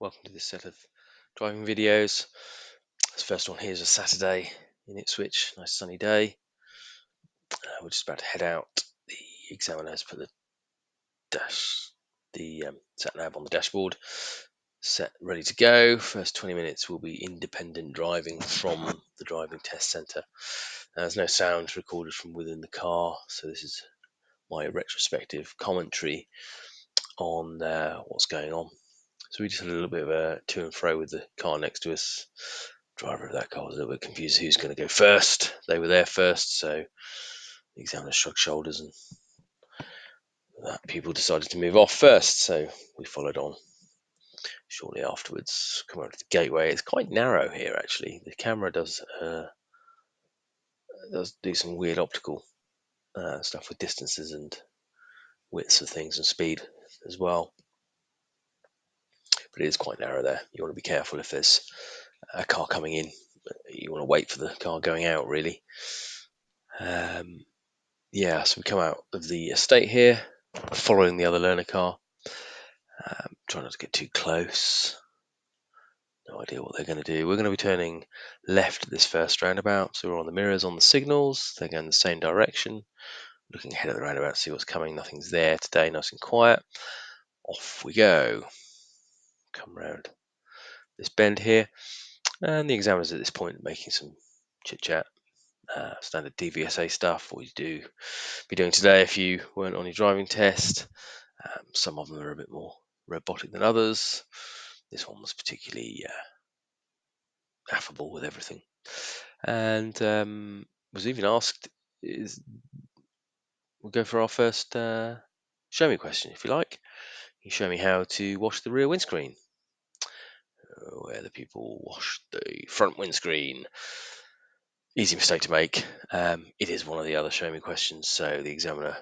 Welcome to this set of driving videos. This first one here is a Saturday in Ipswich, nice sunny day. We're just about to head out. The examiner has put the sat nav on the dashboard, set ready to go. First 20 minutes will be independent driving from the driving test centre. There's no sound recorded from within the car, so this is my retrospective commentary on what's going on. So we just had a little bit of a to and fro with the car next to us. Driver of that car was a little bit confused who's going to go first. They were there first, so the examiner shrugged shoulders and that people decided to move off first, so we followed on shortly afterwards. Come over to the gateway. It's quite narrow here, actually. The camera does do some weird optical stuff with distances and widths of things and speed as well. But it is quite narrow there. You want to be careful if there's a car coming in. You want to wait for the car going out, really. So we come out of the estate here, following the other learner car. Try not to get too close. No idea what they're going to do. We're going to be turning left at this first roundabout. So we're on the mirrors on the signals. They're going the same direction. Looking ahead at the roundabout to see what's coming. Nothing's there today, nice and quiet. Off we go. Come round this bend here. And the examiner's at this point making some chit chat. Standard DVSA stuff, what you do be doing today if you weren't on your driving test. Some of them are a bit more robotic than others. This one was particularly affable with everything, and was even asked, we'll go for our first show me question, if you like. You show me how to wash the rear windscreen. Where the people wash the front windscreen. Easy mistake to make. It is one of the other show me questions, so the examiner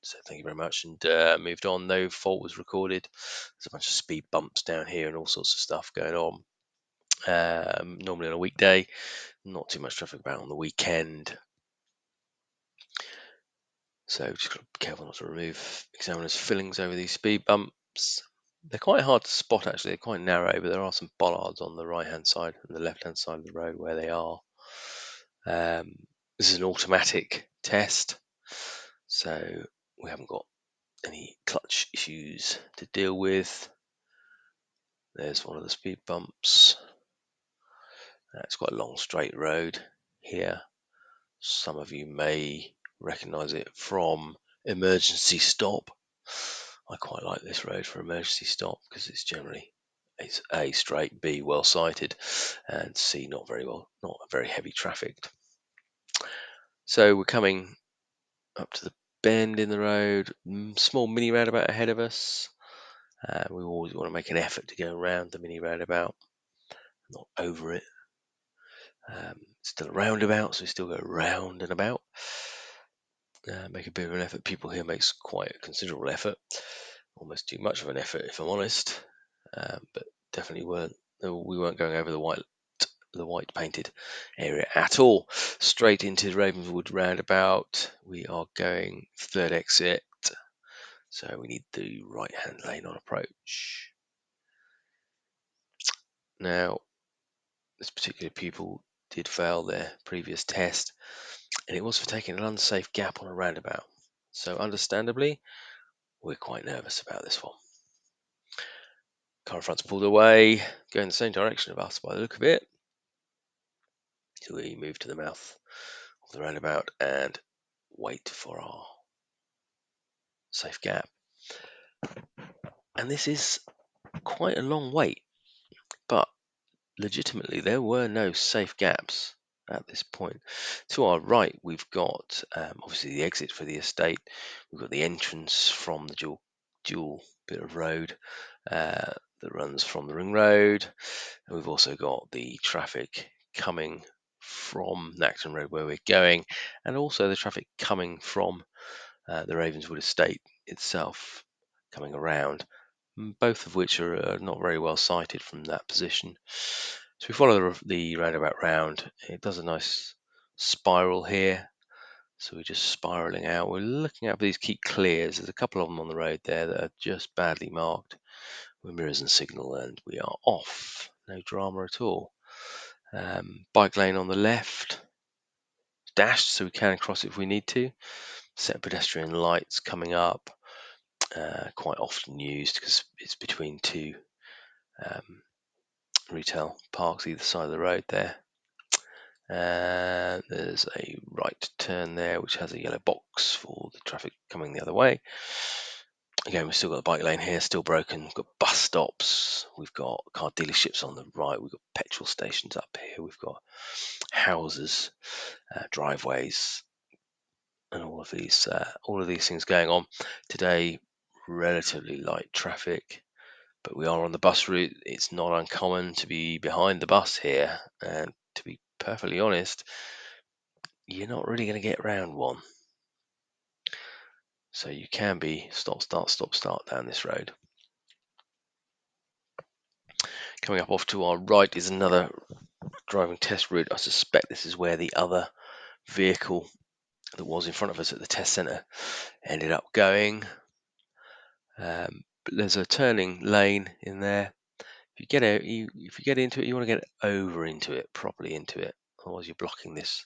said thank you very much and moved on. No fault was recorded. There's a bunch of speed bumps down here and all sorts of stuff going on. Normally on a weekday, not too much traffic about on the weekend. So just got to be careful not to remove examiner's fillings over these speed bumps. They're quite hard to spot, actually. They're quite narrow, but there are some bollards on the right-hand side and the left-hand side of the road where they are. This is an automatic test, so we haven't got any clutch issues to deal with. There's one of the speed bumps. It's quite a long straight road here. Some of you may recognise it from emergency stop. I quite like this road for emergency stop because it's A, straight, B, well sighted, and C, not very heavy trafficked. So we're coming up to the bend in the road, small mini roundabout ahead of us. We always want to make an effort to go around the mini roundabout, not over it. Still a roundabout, so we still go round and about. Make a bit of an effort. People here makes quite a considerable effort, almost too much of an effort, if I'm honest. But definitely we weren't going over the white painted area at all. Straight into Ravenswood roundabout. We are going third exit, so we need the right hand lane on approach. Now, this particular pupil did fail their previous test, and it was for taking an unsafe gap on a roundabout. So understandably, we're quite nervous about this one. Car in front's pulled away, going the same direction of us by the look of it. So we move to the mouth of the roundabout and wait for our safe gap. And this is quite a long wait, but legitimately there were no safe gaps at this point. To our right, we've got obviously the exit for the estate. We've got the entrance from the dual bit of road that runs from the ring road, and we've also got the traffic coming from Nacton Road where we're going, and also the traffic coming from the Ravenswood estate itself coming around, both of which are not very well sighted from that position. So we follow the roundabout round. It does a nice spiral here, so we're just spiraling out. We're looking out for these keep clears. There's a couple of them on the road there that are just badly marked. We're mirrors and signal, and we are off. No drama at all. Bike lane on the left, dashed so we can cross it if we need to. Set of pedestrian lights coming up, quite often used because it's between two retail parks either side of the road there. And there's a right turn there which has a yellow box for the traffic coming the other way. Again, we've still got the bike lane here, still broken. We've got bus stops, we've got car dealerships on the right, we've got petrol stations up here, we've got houses, driveways, and all of these things going on today. Relatively light traffic, but we are on the bus route. It's not uncommon to be behind the bus here, and to be perfectly honest, you're not really going to get around one. So you can be stop, start down this road. Coming up off to our right is another driving test route. I suspect this is where the other vehicle that was in front of us at the test centre ended up going. But there's a turning lane in there. If you get into it, you want to get over into it, properly into it. Otherwise, you're blocking this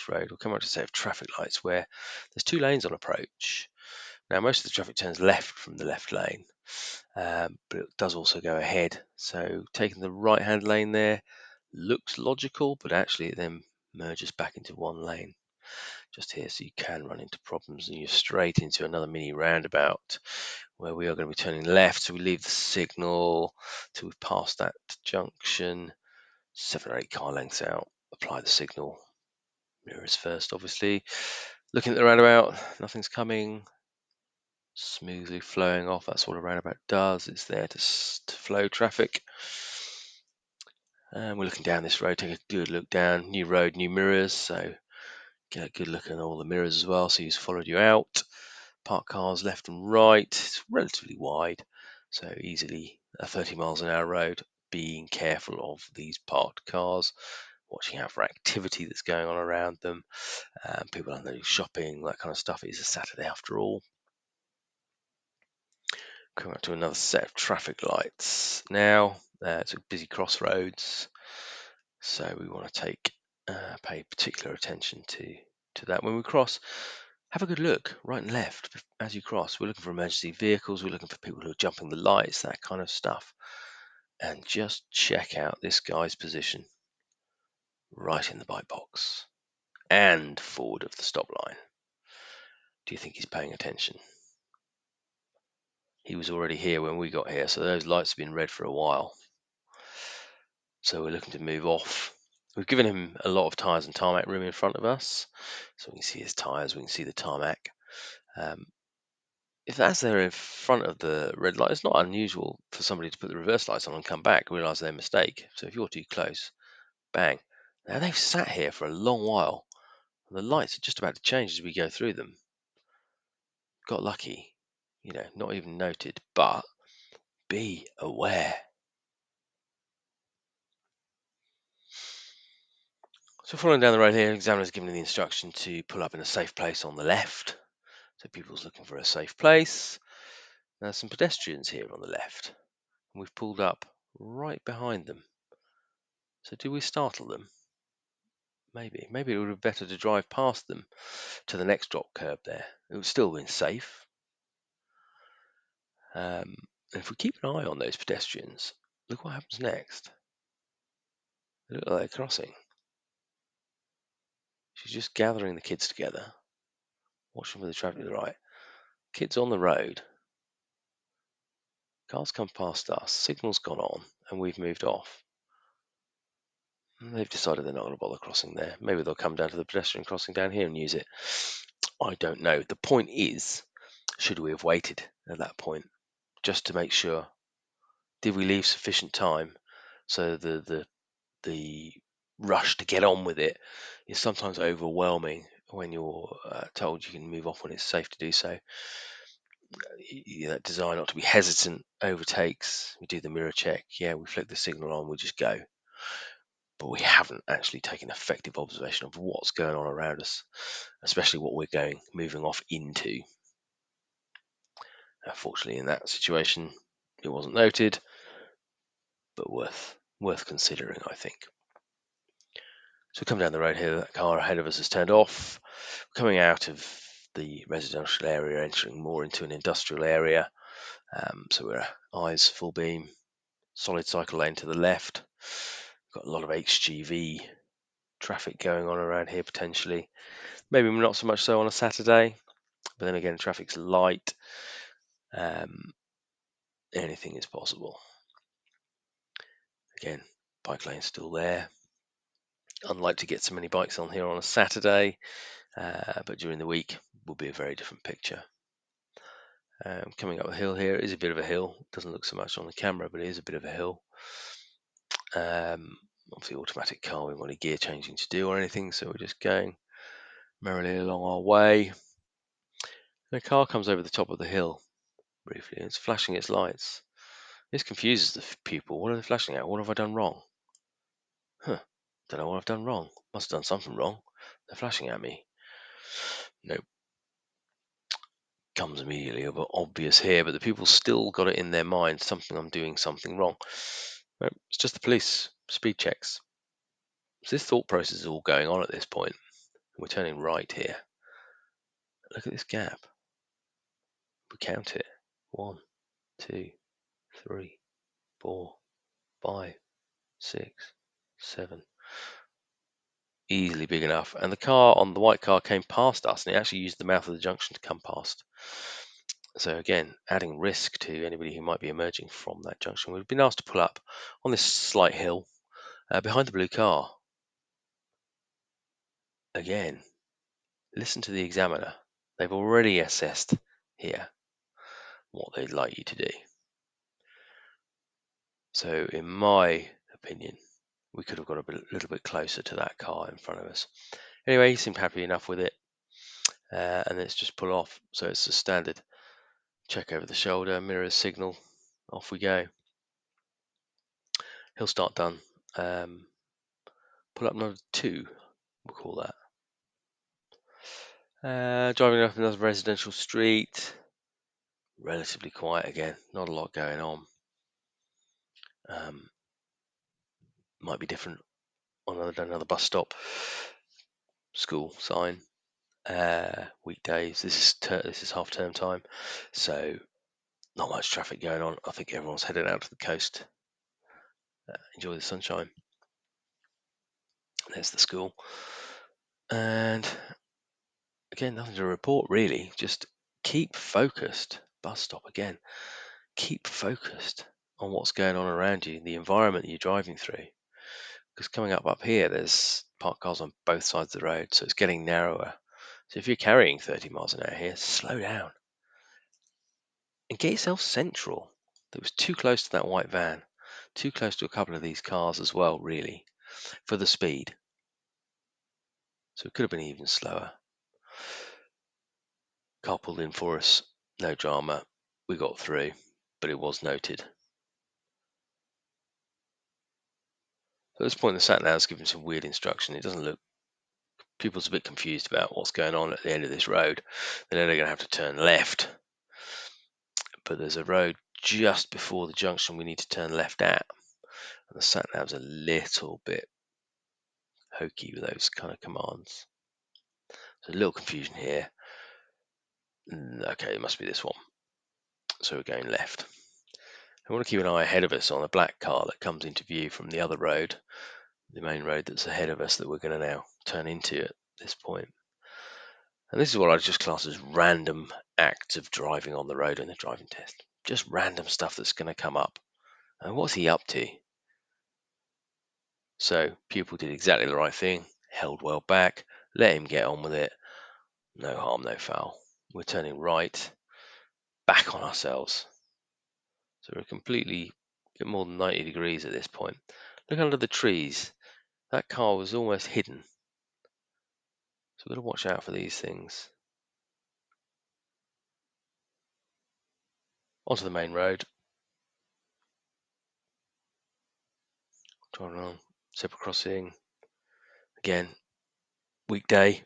road. We'll come up to a set of traffic lights where there's two lanes on approach. Now, most of the traffic turns left from the left lane, but it does also go ahead. So taking the right-hand lane there looks logical, but actually it then merges back into one lane just here, so you can run into problems, and you're straight into another mini roundabout where we are going to be turning left. So we leave the signal till we've passed that junction, 7 or 8 car lengths out, apply the signal, mirrors first obviously, looking at the roundabout, nothing's coming, smoothly flowing off. That's what a roundabout does. It's there to flow traffic. And we're looking down this road, take a good look down. New road, new mirrors, so get a good look at all the mirrors as well. So he's followed you out. Park cars left and right. It's relatively wide, so easily a 30 miles an hour road. Being careful of these parked cars, watching out for activity that's going on around them. People are there shopping, that kind of stuff. It is a Saturday after all. Coming up to another set of traffic lights now. It's a busy crossroads, so we want to pay particular attention to that when we cross. Have a good look right and left as you cross. We're looking for emergency vehicles, we're looking for people who are jumping the lights, that kind of stuff. And just check out this guy's position right in the bike box and forward of the stop line. Do you think he's paying attention? He was already here when we got here, so those lights have been red for a while. So we're looking to move off. We've given him a lot of tyres and tarmac room in front of us, so we can see his tyres, we can see the tarmac. If that's there in front of the red light, it's not unusual for somebody to put the reverse lights on and come back and realise their mistake. So if you're too close, bang. Now they've sat here for a long while, and the lights are just about to change as we go through them. Got lucky, not even noted, but be aware. So following down the road here, examiner's given the instruction to pull up in a safe place on the left. So people's looking for a safe place. There's some pedestrians here on the left, and we've pulled up right behind them. So do we startle them? Maybe it would be better to drive past them to the next drop curb there. It would still be safe. And if we keep an eye on those pedestrians, look what happens next. They look like they're crossing. She's just gathering the kids together, watching for the traffic to the right. Kids on the road. Cars come past us, signal's gone on, and we've moved off. And they've decided they're not going to bother crossing there. Maybe they'll come down to the pedestrian crossing down here and use it. I don't know. The point is, should we have waited at that point just to make sure? Did we leave sufficient time so the rush to get on with it is sometimes overwhelming when you're told you can move off when it's safe to do so. That desire not to be hesitant overtakes. We do the mirror check. Yeah, we flick the signal on, we just go. But we haven't actually taken effective observation of what's going on around us, especially what we're moving off into. Fortunately, in that situation, It wasn't noted, but worth considering, I think. So we come down the road here. That car ahead of us has turned off. Coming out of the residential area, entering more into an industrial area. So we're eyes full beam, solid cycle lane to the left. Got a lot of HGV traffic going on around here potentially. Maybe not so much so on a Saturday, but then again, traffic's light. Anything is possible. Again, bike lane still there. Unlike to get so many bikes on here on a Saturday, but during the week will be a very different picture. Coming up the hill here is a bit of a hill. Doesn't look so much on the camera, but it is a bit of a hill. Obviously, automatic car, we want any gear changing to do or anything, so we're just going merrily along our way. And a car comes over the top of the hill briefly, and it's flashing its lights. This confuses the people. What are they flashing at? What have I done wrong? Don't know what I've done wrong. Must have done something wrong. They're flashing at me. Nope. Comes immediately obvious here, but the people still got it in their mind I'm doing something wrong. Nope, it's just the police speed checks. So this thought process is all going on at this point. We're turning right here. Look at this gap. We count it. 1, 2, 3, 4, 5, 6, 7. Easily big enough. And the white car came past us, and it actually used the mouth of the junction to come past. So again, adding risk to anybody who might be emerging from that junction. We've been asked to pull up on this slight hill behind the blue car. Again, listen to the examiner. They've already assessed here what they'd like you to do. So in my opinion, we could have got a little bit closer to that car in front of us. Anyway, he seemed happy enough with it. And let's just pull off. So it's a standard check over the shoulder, mirrors signal, off we go. Hill start done. Pull up number 2, we'll call that. Driving up another residential street. Relatively quiet again, not a lot going on. Might be different on another bus stop. School sign. Weekdays. This is half term time, so not much traffic going on. I think everyone's headed out to the coast. Enjoy the sunshine. There's the school, and again, nothing to report really. Just keep focused. Bus stop again. Keep focused on what's going on around you, the environment that you're driving through. Because coming up here, there's parked cars on both sides of the road, so it's getting narrower. So if you're carrying 30 miles an hour here, slow down and get yourself central. That was too close to that white van, too close to a couple of these cars as well, really, for the speed. So it could have been even slower. Car pulled in for us, no drama. We got through, but it was noted. So at this point, the sat nav's giving some weird instruction. It doesn't look. People's a bit confused about what's going on at the end of this road. They know they're going to have to turn left, but there's a road just before the junction we need to turn left at. And the sat nav's a little bit hokey with those kind of commands. So a little confusion here. Okay, it must be this one. So we're going left. I want to keep an eye ahead of us on a black car that comes into view from the other road, the main road that's ahead of us that we're going to now turn into at this point. And this is what I just class as random acts of driving on the road in the driving test. Just random stuff that's going to come up. And what's he up to? So pupil did exactly the right thing, held well back, let him get on with it. No harm, no foul. We're turning right, back on ourselves. So we're completely get more than 90 degrees at this point. Look under the trees. That car was almost hidden. So we've got to watch out for these things. Onto the main road. Driving along, zebra crossing. Again, weekday.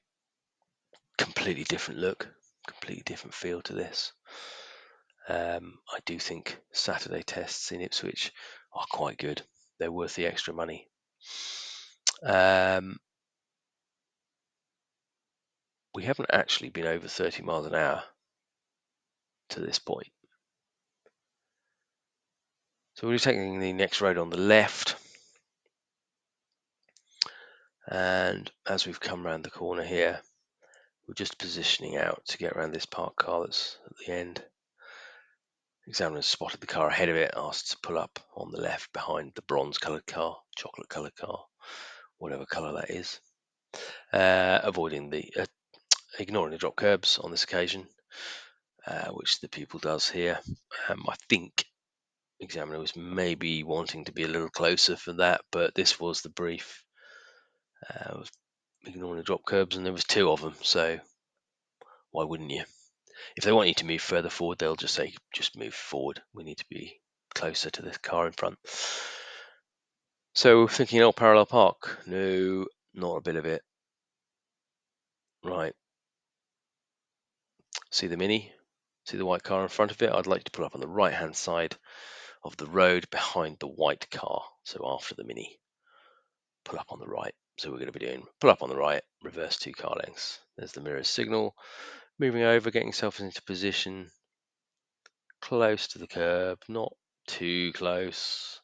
Completely different look, completely different feel to this. I do think Saturday tests in Ipswich are quite good. They're worth the extra money. We haven't actually been over 30 miles an hour to this point. So we're taking the next road on the left. And as we've come around the corner here, we're just positioning out to get around this parked car that's at the end. Examiner spotted the car ahead of it, asked to pull up on the left behind the bronze-coloured car, chocolate-coloured car, whatever colour that is. Ignoring the drop curbs on this occasion, which the pupil does here. I think examiner was maybe wanting to be a little closer for that, but this was the brief. Was ignoring the drop curbs, and there was 2 of them, so why wouldn't you? If they want you to move further forward, they'll just say, just move forward. We need to be closer to this car in front. So thinking, oh, parallel park. No, not a bit of it. Right. See the Mini? See the white car in front of it? I'd like to pull up on the right-hand side of the road behind the white car. So after the Mini, pull up on the right. So we're going to be doing pull up on the right, reverse 2 car lengths. There's the mirror signal. Moving over, getting yourself into position close to the curb, not too close.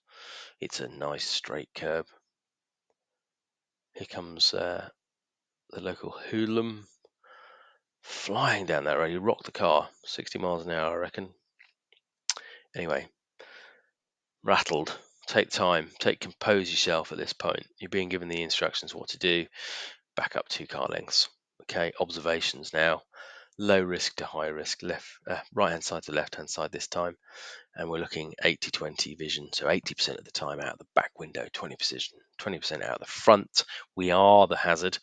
It's a nice straight curb. Here comes the local hoodlum flying down that road. You rocked the car, 60 miles an hour, I reckon. Anyway, rattled. Take time. Compose yourself at this point. You're being given the instructions what to do. Back up 2 car lengths. Okay, observations now. Low risk to high risk. Right hand side to left hand side this time. And we're looking 80-20 vision. So 80% of the time out of the back window, 20% out of the front. We are the hazard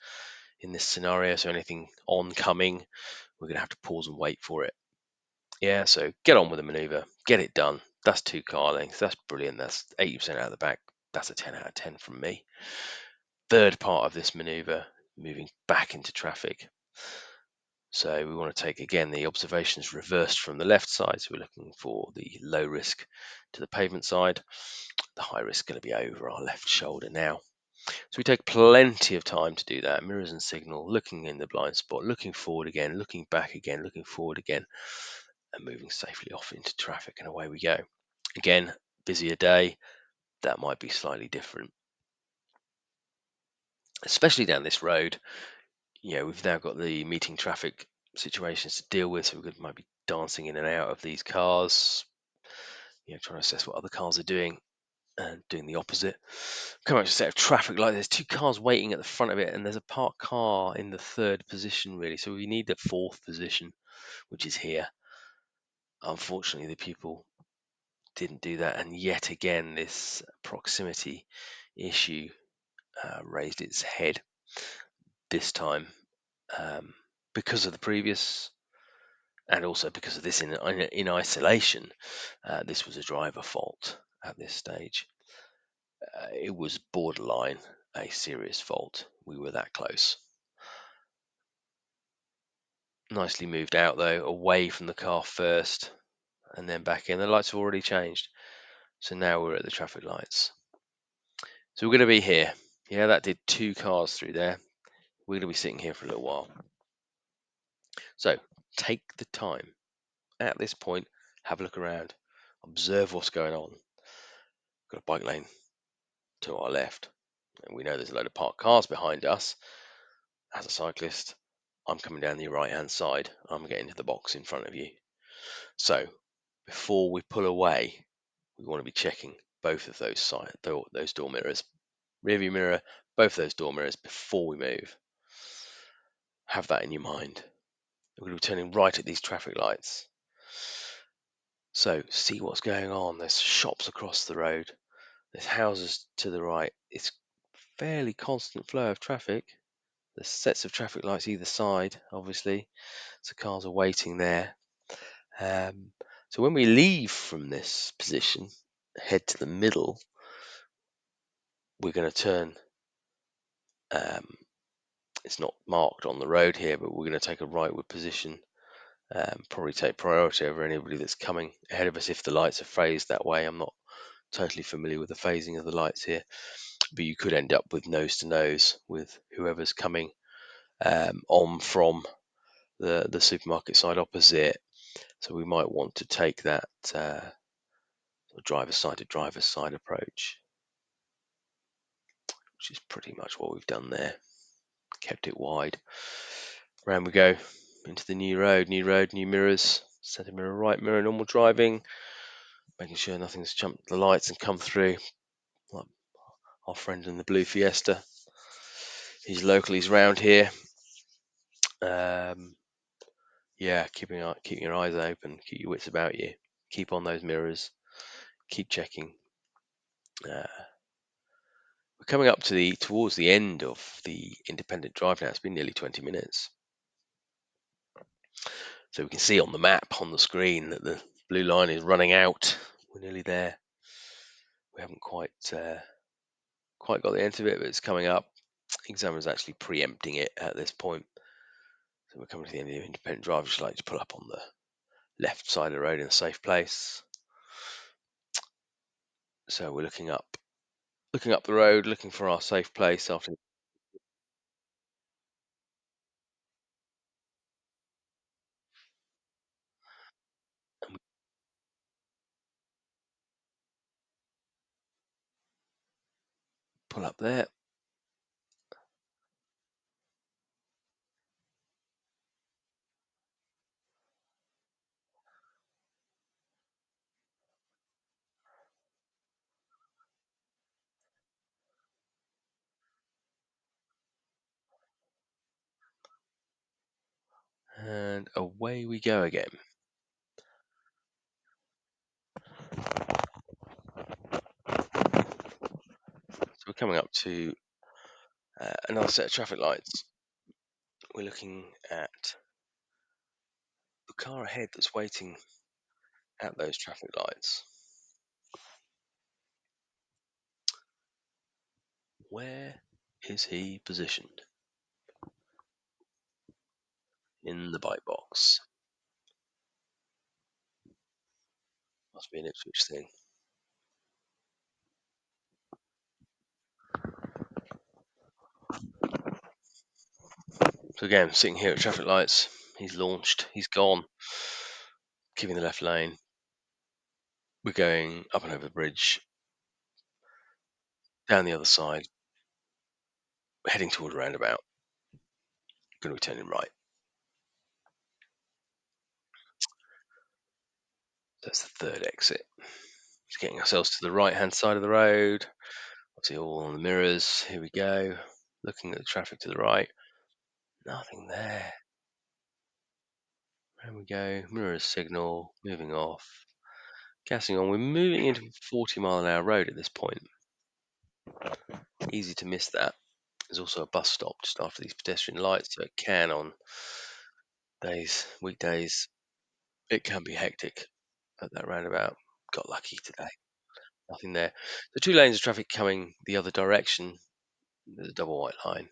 in this scenario. So anything oncoming, we're going to have to pause and wait for it. Yeah, so get on with the maneuver, get it done. That's 2 car lengths. That's brilliant. That's 80% out of the back. That's a 10 out of 10 from me. Third part of this maneuver, moving back into traffic. So we want to take, again, the observations reversed from the left side. So we're looking for the low risk to the pavement side. The high risk going to be over our left shoulder now. So we take plenty of time to do that. Mirrors and signal, looking in the blind spot, looking forward again, looking back again, looking forward again, and moving safely off into traffic, and away we go. Again, busier day, that might be slightly different. Especially down this road, we've now got the meeting traffic situations to deal with, so we might be dancing in and out of these cars, trying to assess what other cars are doing and doing the opposite. Come up to a set of traffic light. There's 2 cars waiting at the front of it, and there's a parked car in the 3rd position, really. So we need the 4th position, which is here. Unfortunately, the people didn't do that, and yet again, this proximity issue raised its head this time, because of the previous, and also because of this in isolation. This was a driver fault at this stage. It was borderline a serious fault. We were that close. Nicely moved out though, away from the car first, and then back in. The lights have already changed, so now we're at the traffic lights. So we're going to be here. Yeah, that did 2 cars through there. We're going to be sitting here for a little while. So take the time at this point, have a look around, observe what's going on. Got a bike lane to our left, and we know there's a load of parked cars behind us. As a cyclist, I'm coming down the right hand side. I'm getting to the box in front of you. So before we pull away, we want to be checking both of those door mirrors, rear view mirror, both those door mirrors before we move. Have that in your mind. We're going to be turning right at these traffic lights. So see what's going on. There's shops across the road. There's houses to the right. It's fairly constant flow of traffic. There's sets of traffic lights either side, obviously. So cars are waiting there. So when we leave from this position, head to the middle, we're going to turn. It's not marked on the road here, but we're going to take a rightward position Probably take priority over anybody that's coming ahead of us if the lights are phased that way. I'm not totally familiar with the phasing of the lights here, but you could end up with nose to nose with whoever's coming on from the supermarket side opposite. So we might want to take that driver's side to driver's side approach, which is pretty much what we've done there. Kept it wide. Round we go into the new road, new mirrors, center mirror, right mirror, normal driving, making sure nothing's jumped the lights and come through. Like our friend in the blue Fiesta, he's local, he's round here. Um, yeah, keeping your eyes open, keep your wits about you, keep on those mirrors, keep checking. We're coming up to towards the end of the independent drive now. It's been nearly 20 minutes. So we can see on the map on the screen that the blue line is running out. We're nearly there. We haven't quite got the end of it, but it's coming up. Examiner's actually preempting it at this point. So we're coming to the end of the independent drive. Just like to pull up on the left side of the road in a safe place. So we're looking up the road, looking for our safe place after. Pull up there. And away we go again. So we're coming up to another set of traffic lights. We're looking at the car ahead that's waiting at those traffic lights. Where is he positioned? In the bike box. Must be an Ipswich thing. So again, sitting here at traffic lights, he's launched, he's gone, keeping the left lane. We're going up and over the bridge, down the other side, heading toward a roundabout. Going to be turning right. That's the third exit. Just getting ourselves to the right-hand side of the road. Obviously, all on the mirrors. Here we go. Looking at the traffic to the right. Nothing there. There we go. Mirrors signal. Moving off. Gassing on. We're moving into 40-mile-an-hour road at this point. Easy to miss that. There's also a bus stop just after these pedestrian lights, so it can on weekdays, it can be hectic at that roundabout. Got lucky today. Nothing there. The two lanes of traffic coming the other direction. There's a double white line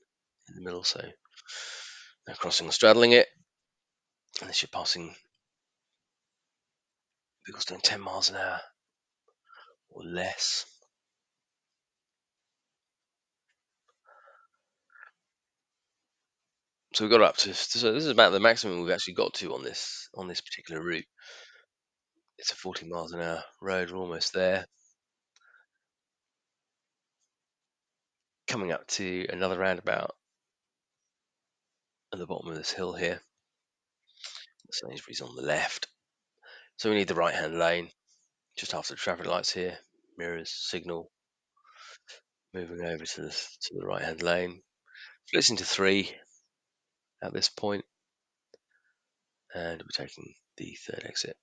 in the middle, so no crossing or straddling it unless you're passing vehicles doing 10 miles an hour or less. So we got up to. So this is about the maximum we've actually got to on this particular route. It's a 40 miles an hour road. We're almost there. Coming up to another roundabout at the bottom of this hill here. Sainsbury's on the left. So we need the right hand lane just after the traffic lights here. Mirrors, signal, moving over to the right hand lane. Splits into three at this point, and we're taking the third exit.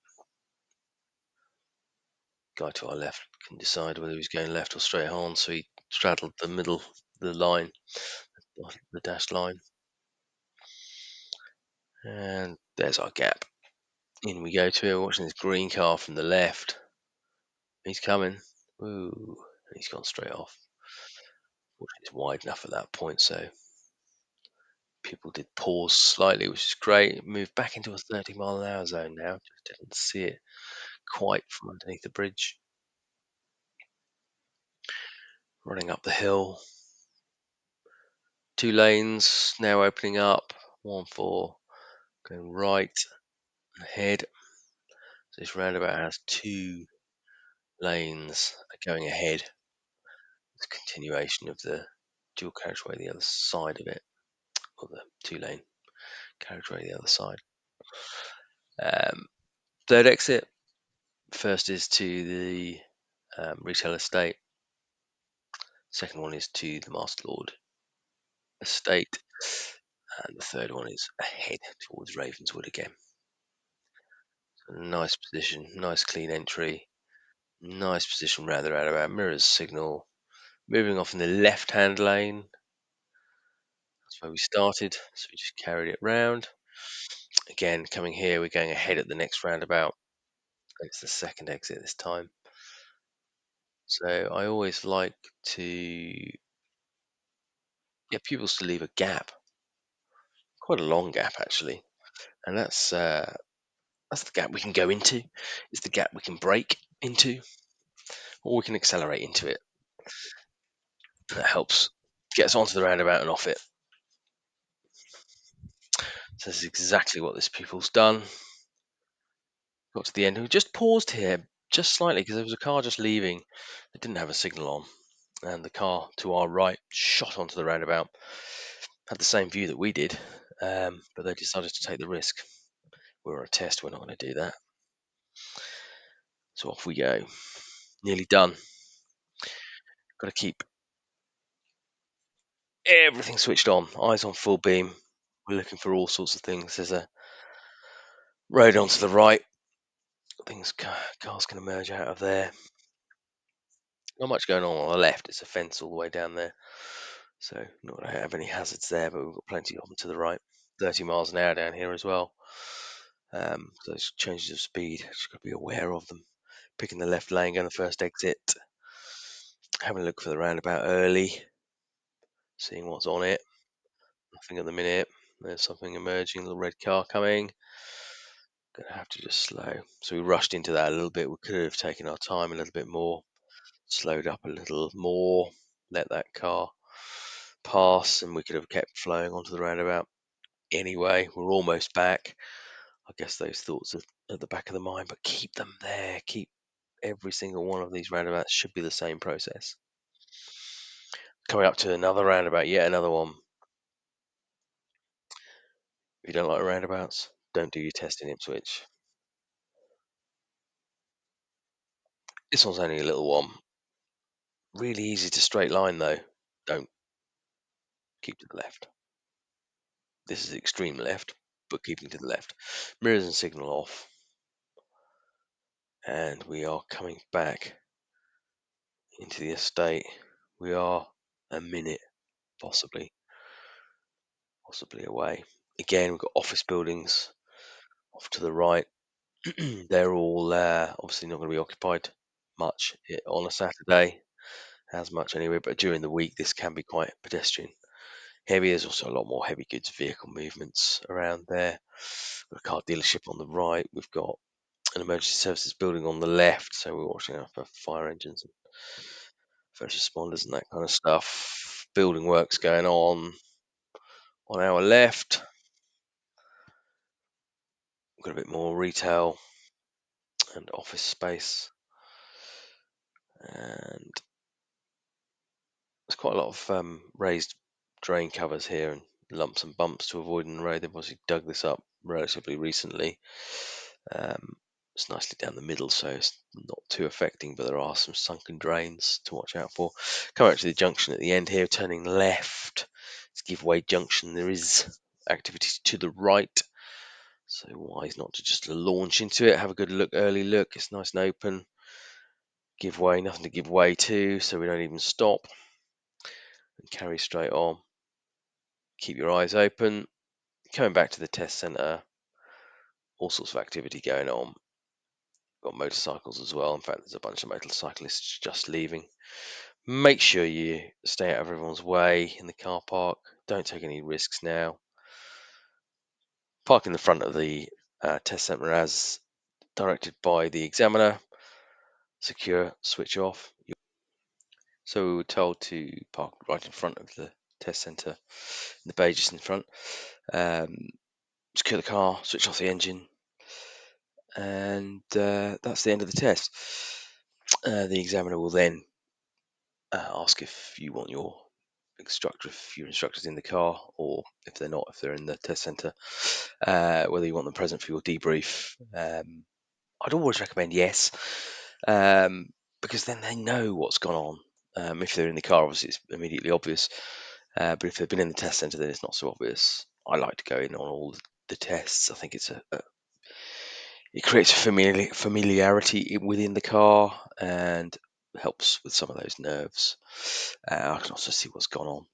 Guy to our left can decide whether he's going left or straight on, so he straddled the middle, the line, the dashed line. And there's our gap. In we go to it, watching this green car from the left. He's coming. Ooh, and he's gone straight off. It's wide enough at that point, so People did pause slightly, which is great. Moved back into a 30-mile-an-hour zone now. Just didn't see it quite from underneath the bridge. Running up the hill. 2 lanes now opening up. 1 for going right ahead. So this roundabout has 2 lanes going ahead. It's a continuation of the dual carriageway the other side of it, or the 2-lane carriageway the other side. Um, third exit. First is to the retail estate. Second one is to the Master Lord estate. And the third one is ahead towards Ravenswood again. So nice position, nice clean entry, nice position round the roundabout, mirrors signal. Moving off in the left-hand lane. That's where we started, so we just carried it round. Again, coming here, we're going ahead at the next roundabout. It's the second exit this time. So I always like to get pupils to leave a gap, quite a long gap actually, and that's the gap we can go into. It's the gap we can brake into, or we can accelerate into it. That helps get us onto the roundabout and off it. So this is exactly what this pupil's done. Got to the end. We just paused here just slightly because there was a car just leaving that didn't have a signal on, and the car to our right shot onto the roundabout. Had the same view that we did, but they decided to take the risk. We're on a test. We're not going to do that. So off we go. Nearly done. Got to keep everything switched on. Eyes on full beam. We're looking for all sorts of things. There's a road onto the right. Things cars can emerge out of there. Not much going on the left. It's a fence all the way down there. So not going to have any hazards there, but we've got plenty of them to the right. 30 miles an hour down here as well. So it's changes of speed. Just got to be aware of them. Picking the left lane, going the first exit. Having a look for the roundabout early. Seeing what's on it. Nothing at the minute. There's something emerging, a little red car coming. Gonna have to just slow. So we rushed into that a little bit. We could have taken our time a little bit more, slowed up a little more, let that car pass, and we could have kept flowing onto the roundabout. Anyway, we're almost back. I guess those thoughts are at the back of the mind, but keep them there. Keep every single one of these roundabouts should be the same process. Coming up to another roundabout, yet another one. If you don't like roundabouts, don't do your test in Ipswich. This one's only a little one. Really easy to straight line though. Don't keep to the left. This is extreme left, but keeping to the left. Mirrors and signal off. And we are coming back into the estate. We are a minute, possibly away. Again, we've got office buildings off to the right. They're all obviously not going to be occupied much on a Saturday, as much anyway, but during the week this can be quite pedestrian heavy. There's also a lot more heavy goods vehicle movements around there. We've got a car dealership on the right. We've got an emergency services building on the left, so we're watching out for fire engines and first responders and that kind of stuff. Building works going on our left. We've got a bit more retail and office space, and there's quite a lot of raised drain covers here and lumps and bumps to avoid in the road. They've obviously dug this up relatively recently. It's nicely down the middle, so it's not too affecting, but there are some sunken drains to watch out for. Come out to the junction at the end here, turning left. It's Giveaway Junction. There is activity to the right, so wise not to just launch into it. Have a good look, early look. It's nice and open. Give way, nothing to give way to, so we don't even stop and carry straight on. Keep your eyes open. Coming back to the test centre, all sorts of activity going on. Got motorcycles as well. In fact, there's a bunch of motorcyclists just leaving. Make sure you stay out of everyone's way in the car park. Don't take any risks now. park in the front of the test centre as directed by the examiner. Secure, switch off. So we were told to park right in front of the test centre, the bay just in front. Secure the car, switch off the engine, and that's the end of the test. The examiner will then ask if you want your instructors in the car, or if they're not, if they're in the test centre, whether you want them present for your debrief. I'd always recommend yes, um, because then they know what's gone on. If they're in the car, obviously it's immediately obvious, but if they've been in the test centre, then it's not so obvious. I like to go in on all the tests. I think it creates familiarity within the car and helps with some of those nerves. I can also see what's gone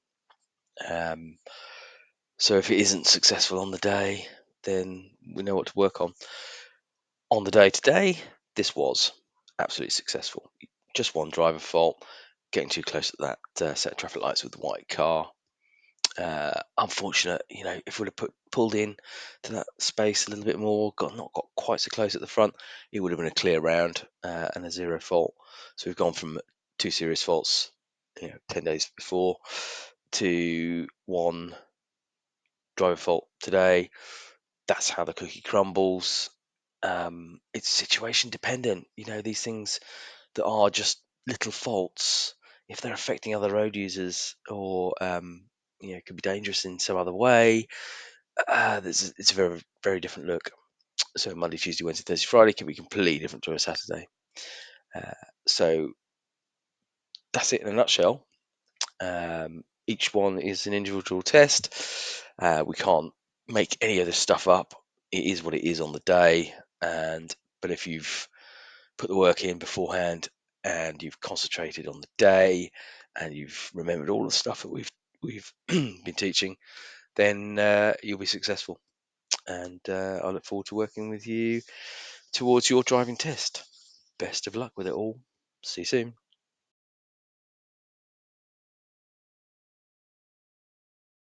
on. So if it isn't successful on the day, then we know what to work on. On the day today, this was absolutely successful. Just one driver fault, getting too close to that set of traffic lights with the white car. Unfortunate, if we'd have pulled in to that space a little bit more, not got quite so close at the front, it would have been a clear round and a zero fault. So we've gone from 2 serious faults, 10 days before, to one driver fault today. That's how the cookie crumbles. It's situation dependent. These things that are just little faults, if they're affecting other road users, or could be dangerous in some other way, it's a very, very different look. So Monday, Tuesday, Wednesday, Thursday, Friday can be completely different to a Saturday. So that's it in a nutshell. Each one is an individual test. We can't make any of this stuff up. It is what it is on the day. But if you've put the work in beforehand and you've concentrated on the day and you've remembered all the stuff that we've been teaching, then you'll be successful. And I look forward to working with you towards your driving test. Best of luck with it all. See you soon.